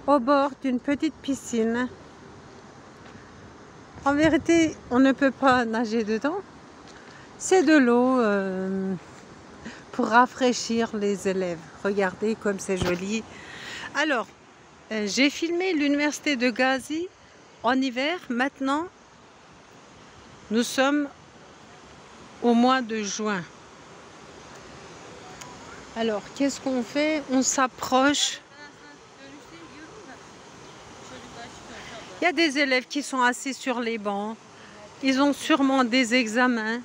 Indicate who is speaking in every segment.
Speaker 1: au bord d'une petite piscine. En vérité, on ne peut pas nager dedans. C'est de l'eau pour rafraîchir les élèves. Regardez comme c'est joli. Alors, j'ai filmé l'université de Gazi en hiver. Maintenant, nous sommes au mois de juin. Alors, qu'est-ce qu'on fait? On s'approche. Il y a des élèves qui sont assis sur les bancs. Ils ont sûrement des examens.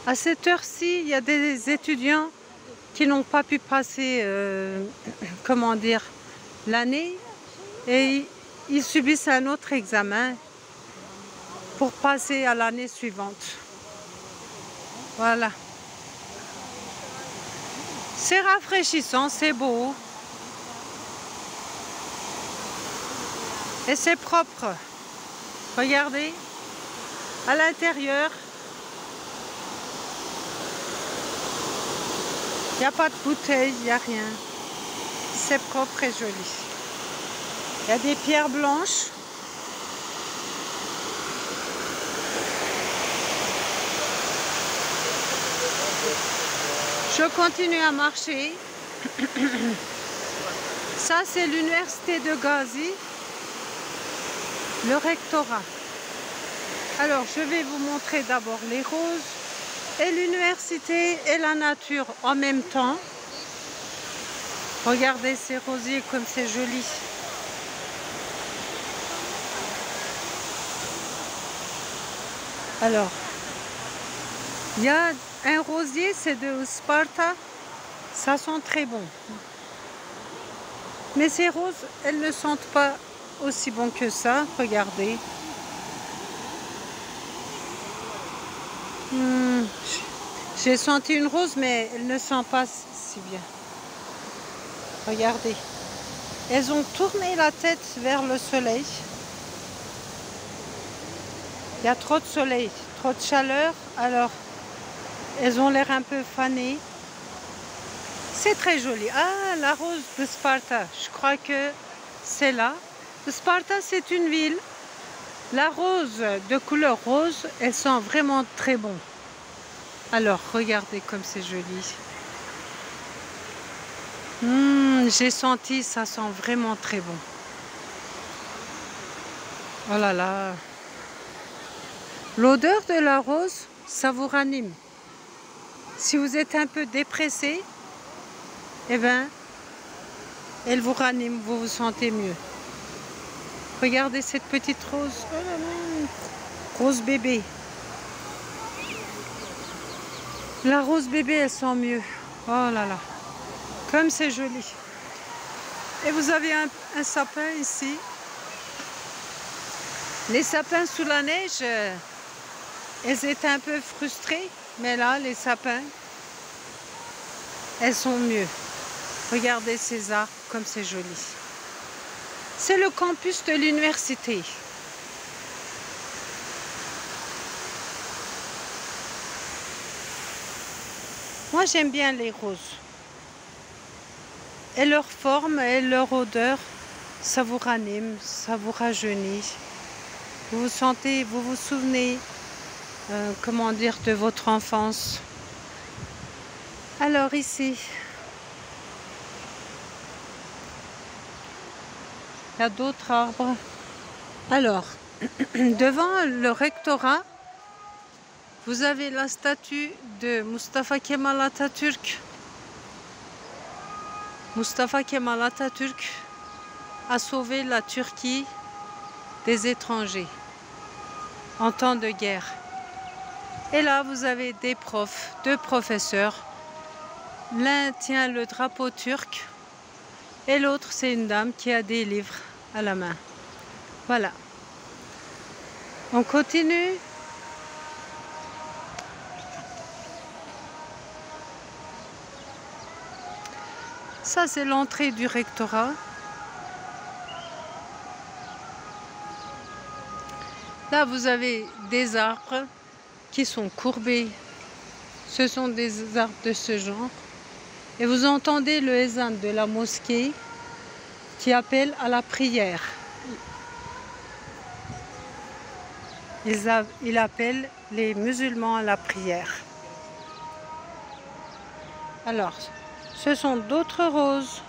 Speaker 1: À cette heure-ci, il y a des étudiants qui n'ont pas pu passer, comment dire, l'année et ils subissent un autre examen pour passer à l'année suivante. Voilà. C'est rafraîchissant, c'est beau. Et c'est propre. Regardez, à l'intérieur, il n'y a pas de bouteille, il n'y a rien. C'est propre et joli. Il y a des pierres blanches. Je continue à marcher. Ça, c'est l'université de Gazi, le rectorat. Alors, je vais vous montrer d'abord les roses et l'université et la nature en même temps. Regardez ces rosiers comme c'est joli. Alors, il y a un rosier, c'est de Sparta. Ça sent très bon. Mais ces roses, elles ne sentent pas aussi bon que ça. Regardez. J'ai senti une rose, mais elle ne sent pas si bien. Regardez. Elles ont tourné la tête vers le soleil. Il y a trop de soleil, trop de chaleur, alors elles ont l'air un peu fanées. C'est très joli. Ah, la rose de Sparta, je crois que c'est là. Sparta, c'est une ville. La rose de couleur rose, elle sent vraiment très bon. Alors, regardez comme c'est joli. J'ai senti, ça sent vraiment très bon. Oh là là. L'odeur de la rose, ça vous ranime. Si vous êtes un peu dépressé, eh bien, elle vous ranime, vous vous sentez mieux. Regardez cette petite rose. Oh là là. Rose bébé. La rose bébé, elle sent mieux. Oh là là. Comme c'est joli. Et vous avez un sapin ici. Les sapins sous la neige, elles étaient un peu frustrées. Mais là, les sapins, elles sont mieux. Regardez ces arbres, comme c'est joli. C'est le campus de l'université. Moi, j'aime bien les roses. Et leur forme et leur odeur, ça vous ranime, ça vous rajeunit. Vous vous sentez, vous vous souvenez, comment dire, de votre enfance. Alors ici, il y a d'autres arbres. Alors, devant le rectorat, vous avez la statue de Mustafa Kemal Atatürk. Mustafa Kemal Atatürk a sauvé la Turquie des étrangers en temps de guerre. Et là, vous avez des profs, deux professeurs. L'un tient le drapeau turc et l'autre, c'est une dame qui a des livres à la main. Voilà. On continue. Ça, c'est l'entrée du rectorat. Là, vous avez des arbres qui sont courbés. Ce sont des arbres de ce genre. Et vous entendez le ezan de la mosquée qui appelle à la prière. Il appelle les musulmans à la prière. Alors, ce sont d'autres roses.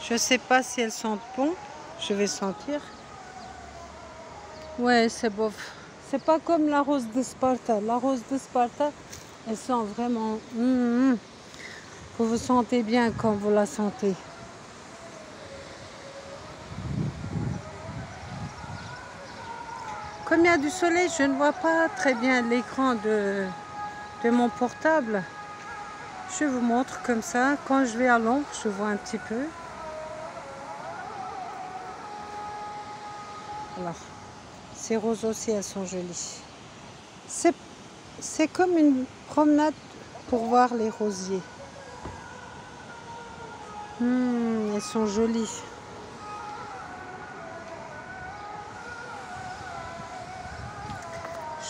Speaker 1: Je ne sais pas si elles sentent bon. Je vais sentir. Ouais, c'est bof. C'est pas comme la rose de Sparta. La rose de Sparta, elle sent vraiment... Vous vous sentez bien quand vous la sentez. Comme il y a du soleil, je ne vois pas très bien l'écran de mon portable. Je vous montre comme ça. Quand je vais à l'ombre, je vois un petit peu. Alors, ces roses aussi, elles sont jolies. C'est comme une promenade pour voir les rosiers. Elles sont jolies.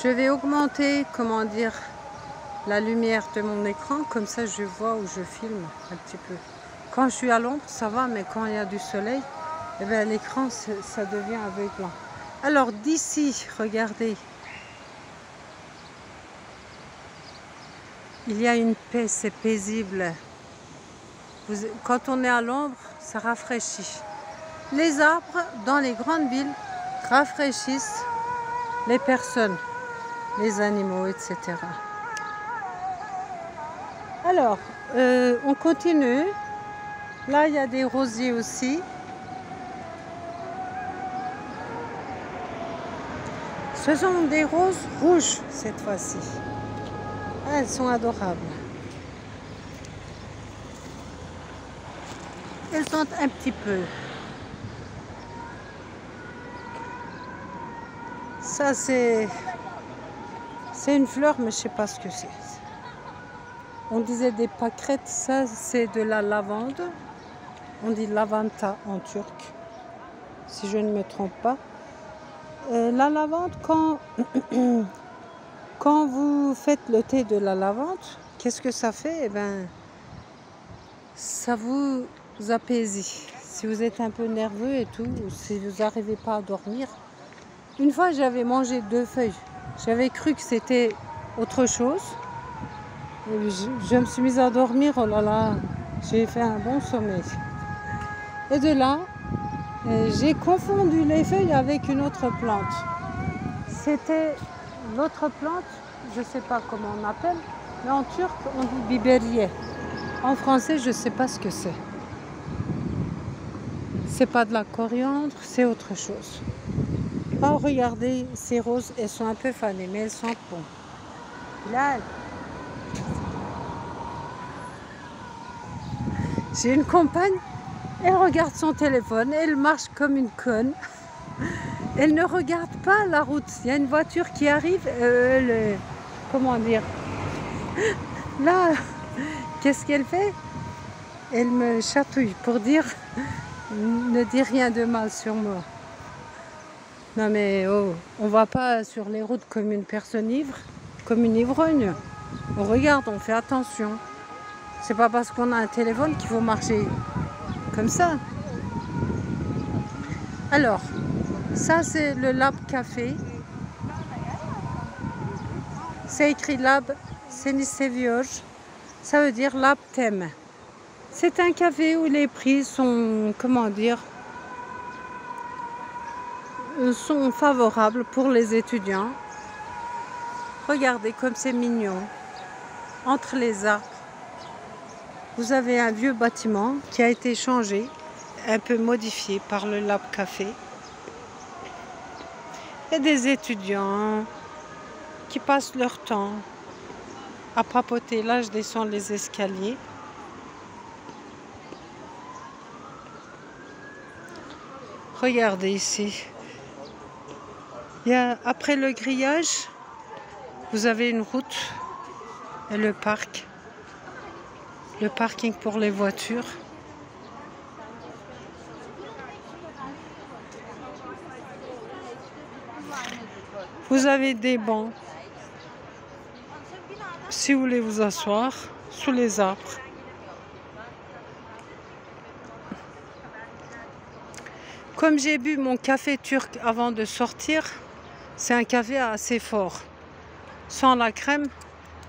Speaker 1: Je vais augmenter, comment dire, la lumière de mon écran, comme ça je vois où je filme un petit peu. Quand je suis à l'ombre, ça va, mais quand il y a du soleil, eh bien, l'écran, ça devient aveuglant. Alors d'ici, regardez, il y a une paix, c'est paisible. Quand on est à l'ombre, ça rafraîchit. Les arbres dans les grandes villes rafraîchissent les personnes, les animaux, etc. Alors, on continue. Là, il y a des rosiers aussi. Ce sont des roses rouges cette fois-ci. Ah, elles sont adorables. Elles sentent un petit peu. Ça, c'est une fleur, mais je ne sais pas ce que c'est. On disait des pâquerettes, ça, c'est de la lavande. On dit lavanta en turc, si je ne me trompe pas. La lavande, quand vous faites le thé de la lavande, qu'est-ce que ça fait? Eh bien, ça vous apaise. Si vous êtes un peu nerveux et tout, ou si vous n'arrivez pas à dormir. Une fois, j'avais mangé 2 feuilles. J'avais cru que c'était autre chose. Et je me suis mise à dormir, oh là là, j'ai fait un bon sommeil. Et de là, j'ai confondu les feuilles avec une autre plante. C'était l'autre plante, je ne sais pas comment on appelle, mais en turc on dit biberiye. En français, je ne sais pas ce que c'est. C'est pas de la coriandre, c'est autre chose. Oh, regardez, ces roses, elles sont un peu fanées, mais elles sentent bon. Là, j'ai une compagne, elle regarde son téléphone, elle marche comme une conne. Elle ne regarde pas la route. Il y a une voiture qui arrive, comment dire? Là, qu'est-ce qu'elle fait? Elle me chatouille pour dire, ne dis rien de mal sur moi. Non mais oh, on va pas sur les routes comme une personne ivre, comme une ivrogne. On regarde, on fait attention. C'est pas parce qu'on a un téléphone qu'il faut marcher comme ça. Alors, ça c'est le Lab Café. C'est écrit Lab Seni Seviyor. Ça veut dire Lab Thème. C'est un café où les prix sont, comment dire, sont favorables pour les étudiants. Regardez comme c'est mignon. Entre les arbres, vous avez un vieux bâtiment qui a été changé, un peu modifié par le Lab Café. Il y a des étudiants qui passent leur temps à papoter. Là, je descends les escaliers. Regardez ici. Après le grillage, vous avez une route et le parc. Le parking pour les voitures. Vous avez des bancs si vous voulez vous asseoir sous les arbres. Comme j'ai bu mon café turc avant de sortir, c'est un café assez fort. Sans la crème,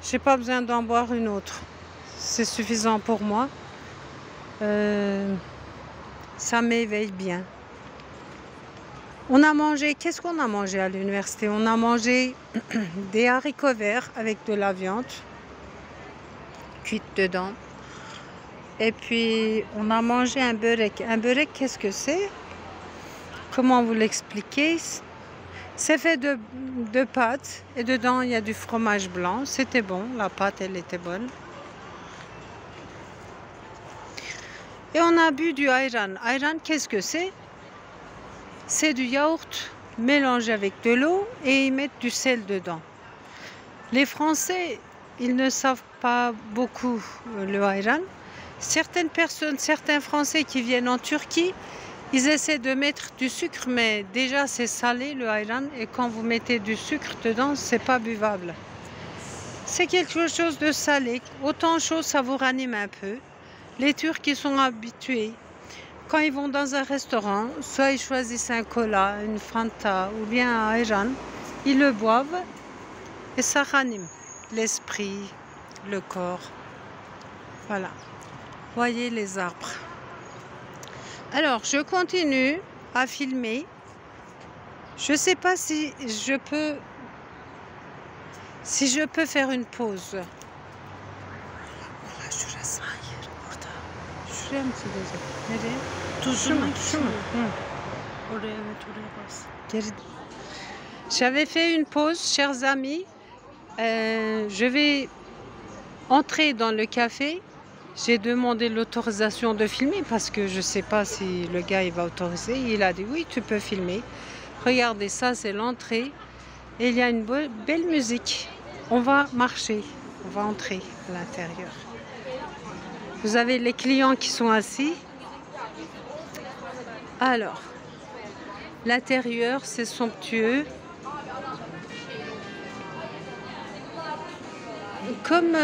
Speaker 1: j'ai pas besoin d'en boire une autre. C'est suffisant pour moi. Ça m'éveille bien. On a mangé, qu'est-ce qu'on a mangé à l'université? On a mangé des haricots verts avec de la viande cuite dedans. Et puis on a mangé un beurek. Un beurek, qu'est-ce que c'est? Comment vous l'expliquer? C'est fait de pâtes et dedans il y a du fromage blanc. C'était bon, la pâte elle était bonne. Et on a bu du ayran. Ayran, qu'est-ce que c'est? C'est du yaourt mélangé avec de l'eau et ils mettent du sel dedans. Les Français, ils ne savent pas beaucoup le ayran. Certaines personnes, certains Français qui viennent en Turquie, ils essaient de mettre du sucre, mais déjà c'est salé le ayran et quand vous mettez du sucre dedans, c'est pas buvable. C'est quelque chose de salé. Autant chaud, ça vous ranime un peu. Les Turcs qui sont habitués, quand ils vont dans un restaurant, soit ils choisissent un cola, une Fanta ou bien un ayran, ils le boivent et ça ranime l'esprit, le corps. Voilà. Voyez les arbres. Alors, je continue à filmer. Je ne sais pas si je peux faire une pause. J'avais fait une pause, chers amis. Je vais entrer dans le café. J'ai demandé l'autorisation de filmer parce que je ne sais pas si le gars il va autoriser. Il a dit oui, tu peux filmer. Regardez, ça c'est l'entrée. Et il y a une belle musique. On va marcher, on va entrer à l'intérieur. Vous avez les clients qui sont assis. Alors, l'intérieur c'est somptueux. Comme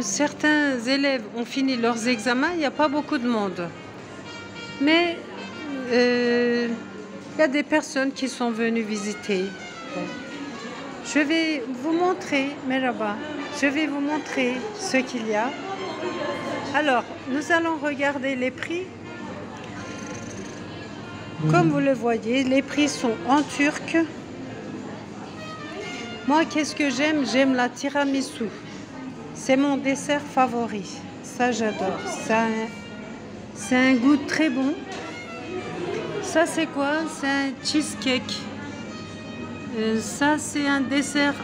Speaker 1: certains élèves ont fini leurs examens, il n'y a pas beaucoup de monde. Mais il y a des personnes qui sont venues visiter. Bon. Je vais vous montrer, Merhaba, je vais vous montrer ce qu'il y a. Alors, nous allons regarder les prix. Comme vous le voyez, les prix sont en turc. Moi, qu'est-ce que j'aime? J'aime la tiramisu. C'est mon dessert favori. Ça, j'adore. C'est un goût très bon. Ça, c'est quoi? C'est un cheesecake. Ça, c'est un dessert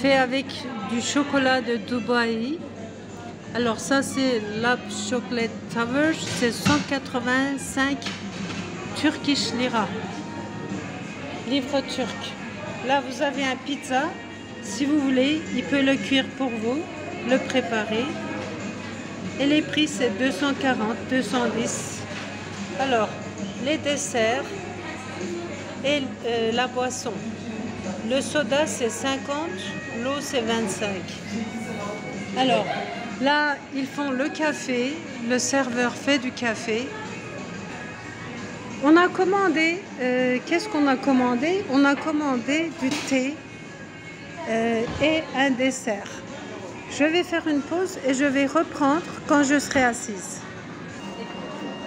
Speaker 1: fait avec du chocolat de Dubaï. Alors, ça, c'est la chocolate tower. C'est 185 Turkish lira. Livre turc. Là, vous avez un pizza. Si vous voulez, il peut le cuire pour vous, le préparer. Et les prix, c'est 240, 210. Alors, les desserts et la boisson. Le soda, c'est 50, l'eau, c'est 25. Alors, là, ils font le café. Le serveur fait du café. On a commandé, qu'est-ce qu'on a commandé? On a commandé du thé et un dessert. Je vais faire une pause et je vais reprendre quand je serai assise.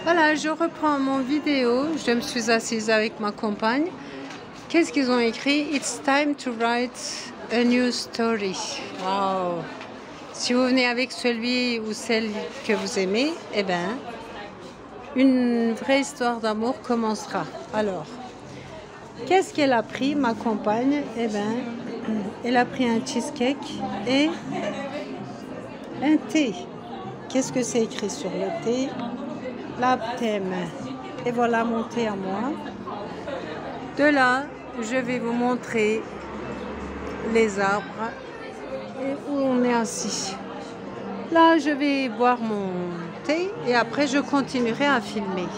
Speaker 1: Voilà, je reprends mon vidéo. Je me suis assise avec ma compagne. Qu'est-ce qu'ils ont écrit? It's time to write a new story. Wow! Si vous venez avec celui ou celle que vous aimez, eh ben, une vraie histoire d'amour commencera. Alors, qu'est-ce qu'elle a pris, ma compagne? Eh bien, elle a pris un cheesecake et un thé. Qu'est-ce que c'est écrit sur le thé? L'apthème. Et voilà mon thé à moi. De là, je vais vous montrer les arbres et où on est assis. Là, je vais boire mon thé et après, je continuerai à filmer.